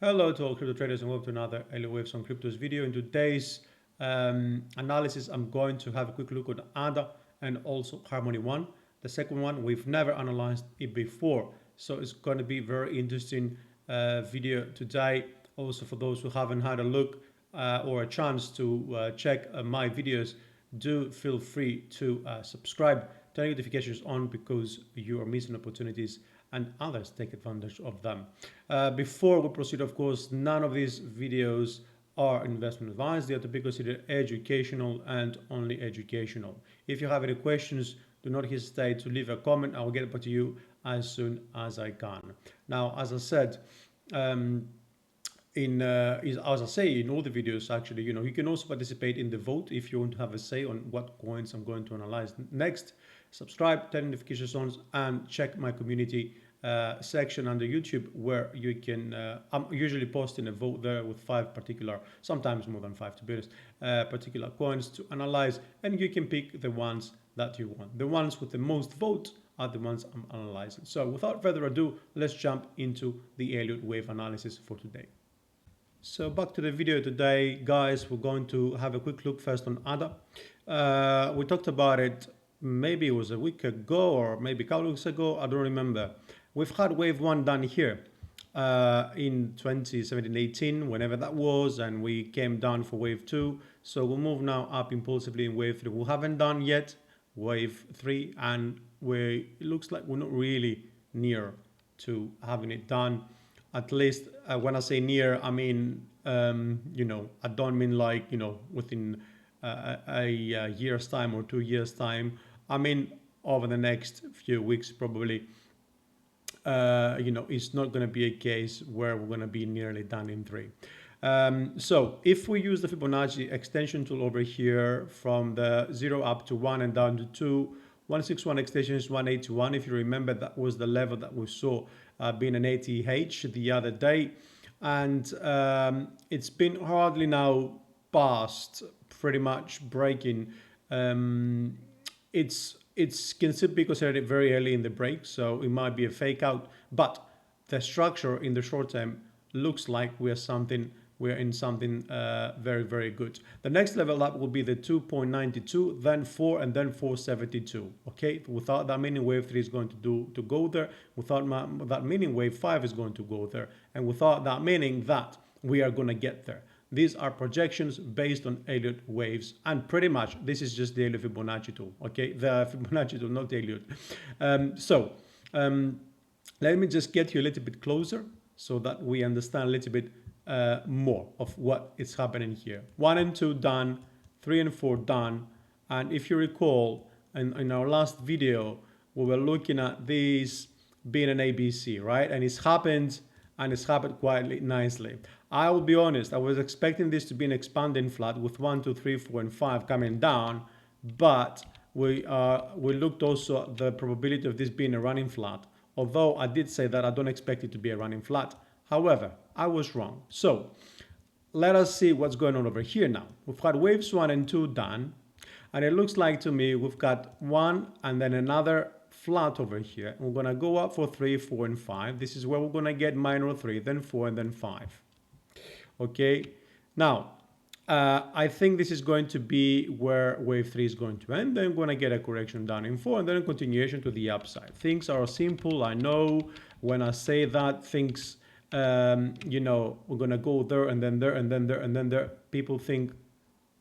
Hello to all crypto traders and welcome to another Elliott Waves on Cryptos video. In today's analysis, I'm going to have a quick look at ADA and also Harmony One. The second one, we've never analyzed it before, so it's going to be very interesting video today. Also, for those who haven't had a look or a chance to check my videos, do feel free to subscribe, turn notifications on because you are missing opportunities and others take advantage of them. Before we proceed, of course, none of these videos are investment advice. They are to be considered educational and only educational. If you have any questions, do not hesitate to leave a comment. I will get back to you as soon as I can. Now, as I said, as I say in all the videos, actually, you can also participate in the vote if you want to have a say on what coins I'm going to analyze next. Subscribe, turn notifications on, and check my community section under YouTube where you can, I'm usually posting a vote there with 5 particular, sometimes more than 5 to be honest, particular coins to analyze, and you can pick the ones that you want. The ones with the most votes are the ones I'm analyzing. So without further ado, let's jump into the Elliott wave analysis for today. So back to the video today, guys. We're going to have a quick look first on ADA. We talked about it, maybe it was a week ago or maybe a couple of weeks ago, I don't remember. We've had wave 1 done here in 2017-18, whenever that was, and we came down for wave 2. So we'll move now up impulsively in wave 3. We haven't done yet wave 3, and it looks like we're not really near to having it done. At least when I say near, I mean, I don't mean like, within a year's time or 2 years' time. I mean, over the next few weeks, probably. It's not going to be a case where we're going to be nearly done in 3. So if we use the Fibonacci extension tool over here from the 0 up to 1 and down to 2, 161 extension is 181. If you remember, that was the level that we saw being an ATH the other day. And it's been hardly now past pretty much breaking. It can still be considered very early in the break, so it might be a fake out, but the structure in the short term looks like we're in something very, very good. The next level up will be the 2.92, then 4, and then 472. Okay, without that meaning wave 3 is going to go there, without that meaning wave 5 is going to go there, and without that meaning that we are going to get there. These are projections based on Elliott waves, and pretty much this is just the Elliott Fibonacci tool, okay? The Fibonacci tool, not Elliott. Let me just get you a little bit closer so that we understand a little bit more of what is happening here. 1 and 2 done, 3 and 4 done, and if you recall, in our last video, we were looking at these being an ABC, right? And it's happened quite nicely. I will be honest, I was expecting this to be an expanding flat with 1, 2, 3, 4, and 5 coming down, but we looked also at the probability of this being a running flat, although I did say that I don't expect it to be a running flat. However, I was wrong. So let us see what's going on over here now. We've got waves 1 and 2 done, and it looks like to me we've got 1 and then another flat over here. We're going to go up for 3, 4, and 5. This is where we're going to get minor 3, then 4, and then 5. Okay, now I think this is going to be where wave 3 is going to end. Then we're going to get a correction down in 4 and then a continuation to the upside. Things are simple. I know when I say that things, we're going to go there and then there and then there and then there. People think,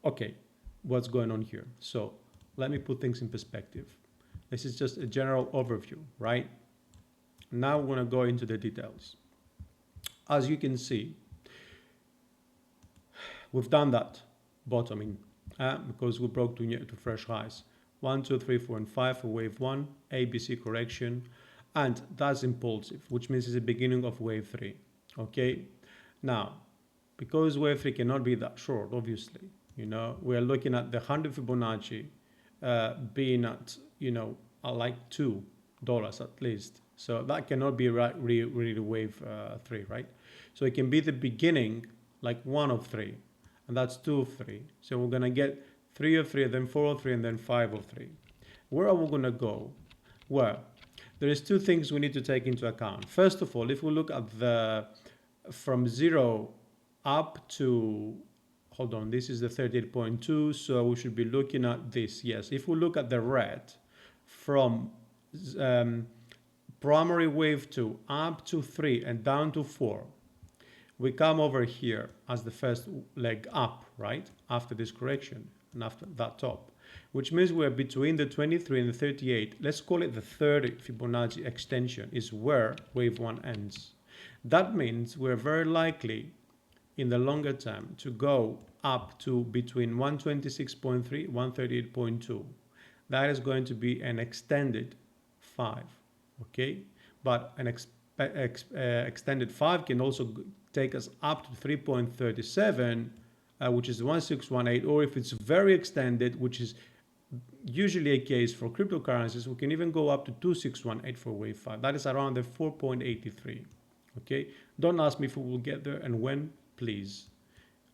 okay, what's going on here? So let me put things in perspective. This is just a general overview, right? Now we're going to go into the details. As you can see, we've done that bottoming because we broke to fresh highs. 1, 2, 3, 4, and 5 for wave 1, ABC correction, and that's impulsive, which means it's the beginning of wave 3. Okay, now because wave 3 cannot be that short, obviously, we're looking at the 100 Fibonacci being at like $2 at least. So that cannot be really wave 3, right? So it can be the beginning, like 1 of 3. And that's 2 of 3. So we're going to get 3 of 3, then 4 of 3, and then 5 of 3. Where are we going to go? Well, there is 2 things we need to take into account. First of all, if we look at the from 0 up to, hold on, this is the 38.2, so we should be looking at this. Yes, if we look at the red from primary wave 2 up to 3 and down to 4, we come over here as the first leg up, right, after this correction and after that top, which means we're between the 23 and the 38. Let's call it the 30 Fibonacci extension is where wave 1 ends. That means we're very likely in the longer term to go up to between 126.3, 138.2. That is going to be an extended 5, okay? But an extended 5 can also take us up to 3.37, which is 1618, or if it's very extended, which is usually a case for cryptocurrencies, we can even go up to 2618 for wave 5. That is around the 4.83. Okay, don't ask me if we will get there and when, please.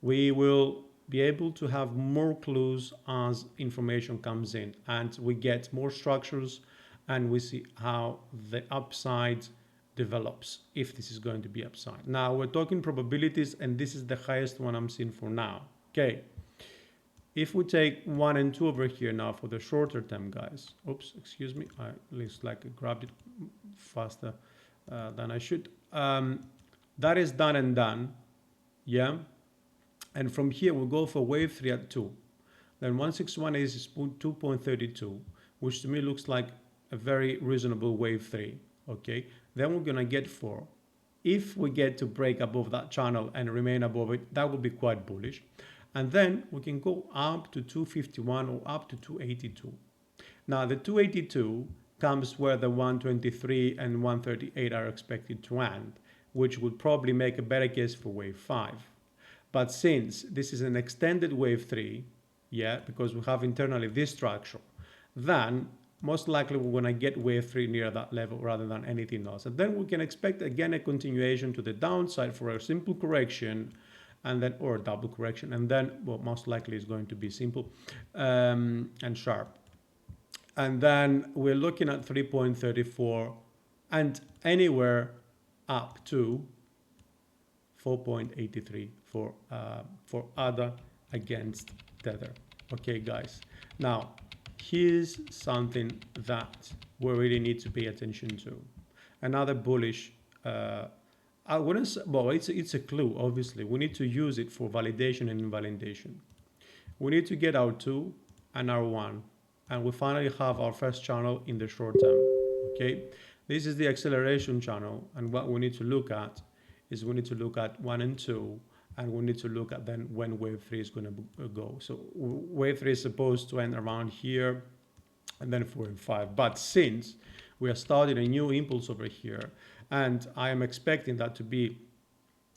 We will be able to have more clues as information comes in and we get more structures and we see how the upside develops, if this is going to be upside. Now we're talking probabilities and this is the highest one I'm seeing for now. Okay, if we take 1 and 2 over here now for the shorter term, guys. Oops, excuse me, I looks like I grabbed it faster than I should. That is done and done, yeah. And from here we'll go for wave 3 at 2. Then 161 is 2.32, which to me looks like a very reasonable wave 3. Okay, then we're gonna get 4. If we get to break above that channel and remain above it, that will be quite bullish. And then we can go up to 251 or up to 282. Now the 282 comes where the 123 and 138 are expected to end, which would probably make a better case for wave 5. But since this is an extended wave 3, yeah, because we have internally this structure, then most likely we're going to get wave 3 near that level rather than anything else. And then we can expect again a continuation to the downside for a simple correction and then, or a double correction, and then, well, most likely is going to be simple and sharp. And then we're looking at 3.34 and anywhere up to 4.83 for ADA against Tether. Okay, guys. Now, here's something that we really need to pay attention to. Another bullish, I wouldn't say, well, it's a clue, obviously. We need to use it for validation and invalidation. We need to get our 2 and our 1. And we finally have our first channel in the short term, okay? This is the acceleration channel, and what we need to look at is we need to look at 1 and 2, and we need to look at then when wave 3 is going to go. So wave 3 is supposed to end around here, and then 4 and 5. But since we are starting a new impulse over here, and I am expecting that to be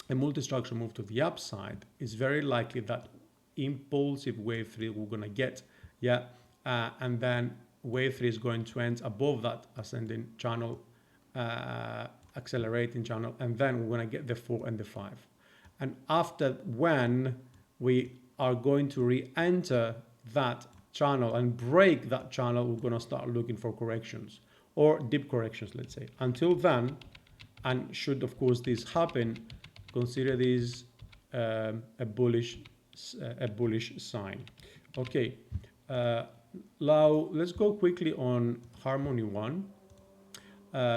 a multi-structure move to the upside, it's very likely that impulsive wave 3 we're going to get, yeah. And then wave 3 is going to end above that ascending channel, accelerating channel, and then we're going to get the 4 and the 5. And after, when we are going to re-enter that channel and break that channel, we're going to start looking for corrections or deep corrections, let's say. Until then, and should of course this happen, consider this a bullish sign. Okay. Now let's go quickly on Harmony 1,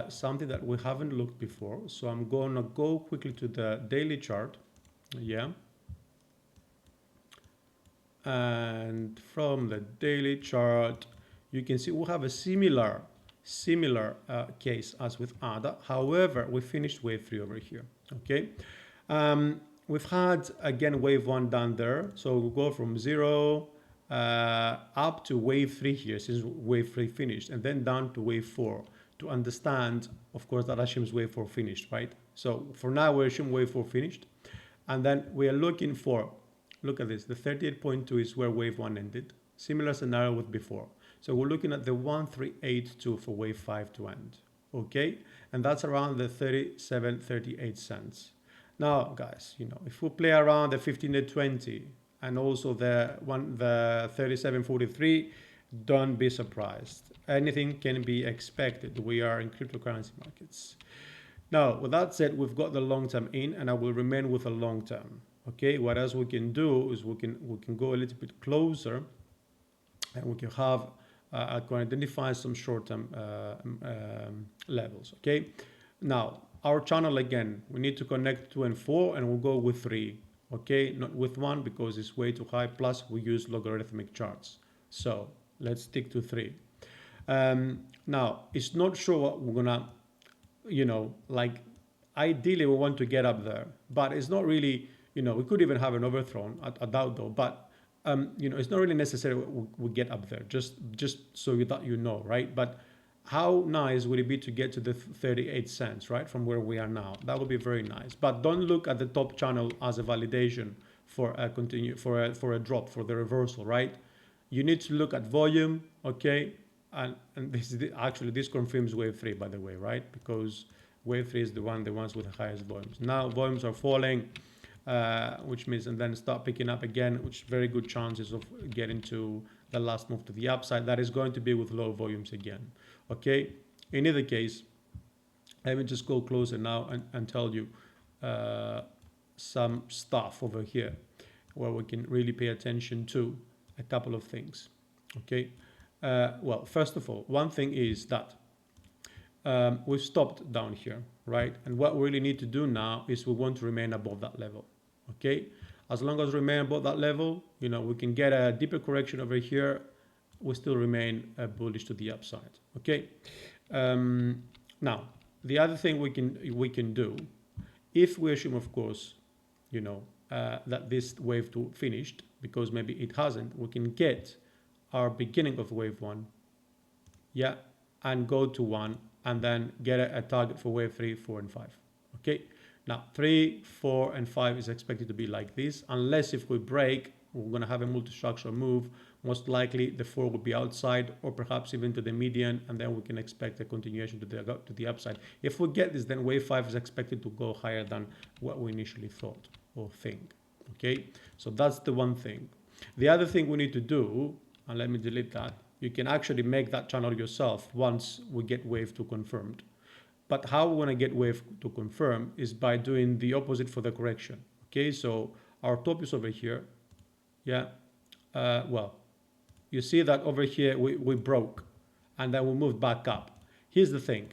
something that we haven't looked before. So I'm gonna go quickly to the daily chart, yeah. And from the daily chart, you can see we have a similar case as with ADA. However, we finished wave 3 over here, okay. We've had again wave 1 down there, so we'll go from 0 up to wave 3 here, since wave 3 finished, and then down to wave 4 to understand, of course, that assumes wave 4 finished, right? So for now, we assume wave 4 finished, and then we are looking for, look at this, the 38.2 is where wave 1 ended. Similar scenario with before. So we're looking at the 1382 for wave 5 to end, okay? And that's around the 37.38 cents. Now, guys, you know, if we play around the 15-20, and also the 37.43, don't be surprised. Anything can be expected. We are in cryptocurrency markets. Now, with that said, we've got the long term in, and I will remain with a long term. Okay, what else we can do is we can go a little bit closer, and we can have I can identify some short term levels. Okay, now our channel again, we need to connect 2 and 4, and we'll go with 3. Okay, not with 1 because it's way too high. Plus, we use logarithmic charts, so let's stick to 3. Now, it's not sure what we're gonna, like ideally we want to get up there, but it's not really, we could even have an overthrown. I doubt though, but it's not really necessary we get up there, just so that right? But how nice would it be to get to the 38 cents, right, from where we are now? That would be very nice. But don't look at the top channel as a validation for a for a drop, for the reversal, right? You need to look at volume, okay? And this is actually, this confirms wave 3, by the way, right? Because wave 3 is the ones with the highest volumes. Now volumes are falling, which means, and then start picking up again, which very good chances of getting to the last move to the upside. That is going to be with low volumes again. Okay. In either case, let me just go closer now and tell you some stuff over here where we can really pay attention to a couple of things. Okay. Well, first of all, one thing is that we've stopped down here, right? And what we really need to do now is we want to remain above that level. Okay, as long as we remain above that level, we can get a deeper correction over here. We still remain bullish to the upside. Okay. Now, the other thing we can do, if we assume, of course, that this wave 2 finished, because maybe it hasn't, we can get our beginning of wave 1, yeah, and go to 1, and then get a target for wave 3, 4, and 5. Okay. Now 3, 4, and 5 is expected to be like this, unless if we break, we're going to have a multi-structural move. Most likely the 4 will be outside, or perhaps even to the median, and then we can expect a continuation to the upside. If we get this, then wave 5 is expected to go higher than what we initially thought or think. Okay, so that's the one thing. The other thing we need to do, and let me delete that, you can actually make that channel yourself once we get wave 2 confirmed. But how we want to get wave 2 confirmed is by doing the opposite for the correction. Okay, so our top is over here. Yeah, well, you see that over here we broke, and then we moved back up. Here's the thing,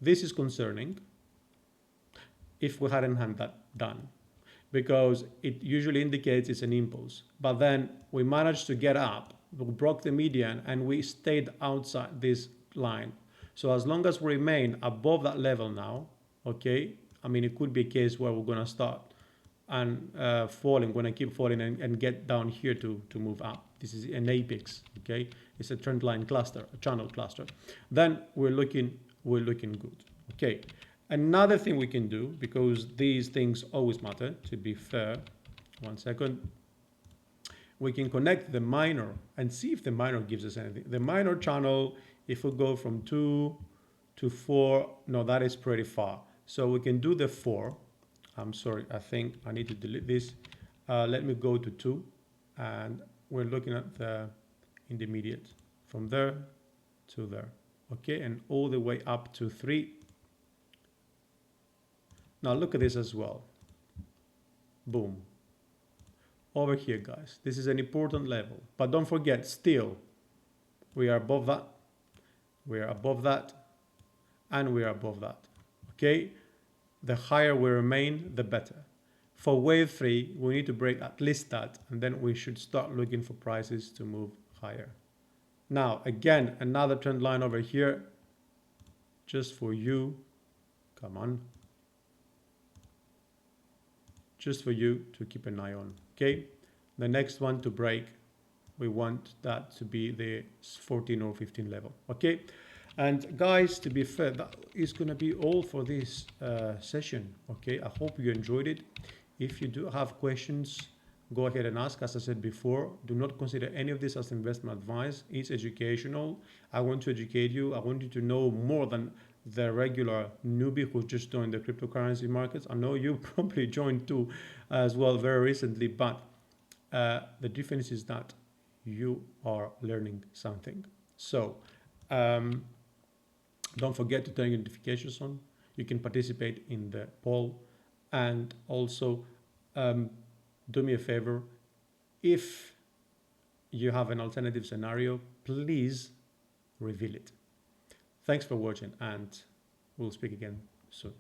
this is concerning if we hadn't had that done, because it usually indicates it's an impulse. But then we managed to get up, we broke the median, and we stayed outside this line. So as long as we remain above that level now, okay, I mean, it could be a case where we're going to start and falling, going to keep falling and get down here to move up. This is an apex, okay? It's a trend line cluster, a channel cluster. Then we're looking good, okay? Another thing we can do, because these things always matter, to be fair, one second, we can connect the minor and see if the minor gives us anything. The minor channel, if we go from 2 to 4, no, that is pretty far. So we can do the 4. I'm sorry, I think I need to delete this. Let me go to 2, and we're looking at the intermediate from there to there. Okay, and all the way up to 3. Now look at this as well. Boom. Over here, guys, this is an important level, but don't forget, still we are above that, we are above that, and we are above that. Okay, the higher we remain, the better. For wave 3, we need to break at least that, and then we should start looking for prices to move higher. Now again, another trend line over here, just for you, come on, just for you to keep an eye on. Okay, the next one to break, we want that to be the 14 or 15 level. Okay, and guys, to be fair, that is going to be all for this session. Okay, I hope you enjoyed it. If you do have questions, go ahead and ask. As I said before, do not consider any of this as investment advice. It's educational. I want to educate you. I want you to know more than the regular newbie who just joined the cryptocurrency markets. I know you probably joined too as well very recently, but the difference is that you are learning something. So don't forget to turn your notifications on. you can participate in the poll. And also, do me a favor, if you have an alternative scenario, please reveal it. Thanks for watching, and we'll speak again soon.